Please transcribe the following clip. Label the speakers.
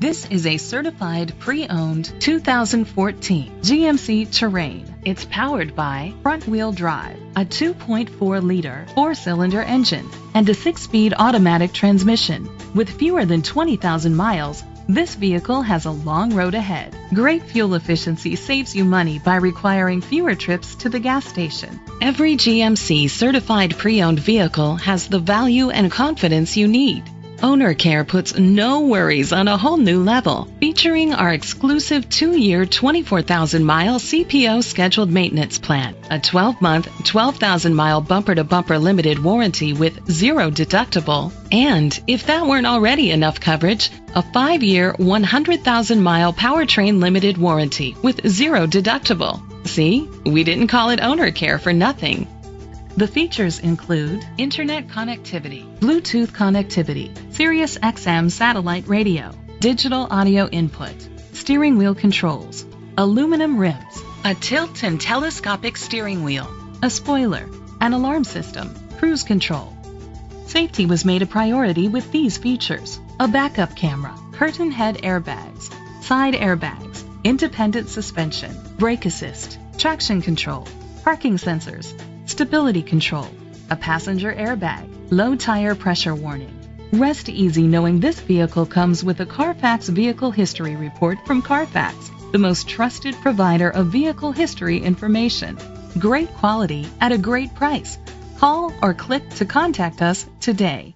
Speaker 1: This is a certified pre-owned 2014 GMC Terrain. It's powered by front-wheel drive, a 2.4-liter four-cylinder engine, and a 6-speed automatic transmission. With fewer than 20,000 miles, this vehicle has a long road ahead. Great fuel efficiency saves you money by requiring fewer trips to the gas station. Every GMC certified pre-owned vehicle has the value and confidence you need. Owner Care puts no worries on a whole new level, featuring our exclusive 2-year, 24,000-mile CPO scheduled maintenance plan, a 12-month, 12,000-mile bumper-to-bumper limited warranty with 0 deductible, and, if that weren't already enough coverage, a 5-year, 100,000-mile powertrain limited warranty with 0 deductible. See, we didn't call it Owner Care for nothing. The features include internet connectivity, Bluetooth connectivity, Sirius XM satellite radio, digital audio input, steering wheel controls, aluminum rims, a tilt and telescopic steering wheel, a spoiler, an alarm system, cruise control. Safety was made a priority with these features: a backup camera, curtain head airbags, side airbags, independent suspension, brake assist, traction control, parking sensors, stability control, a passenger airbag, low tire pressure warning. Rest easy knowing this vehicle comes with a Carfax Vehicle History Report from Carfax, the most trusted provider of vehicle history information. Great quality at a great price. Call or click to contact us today.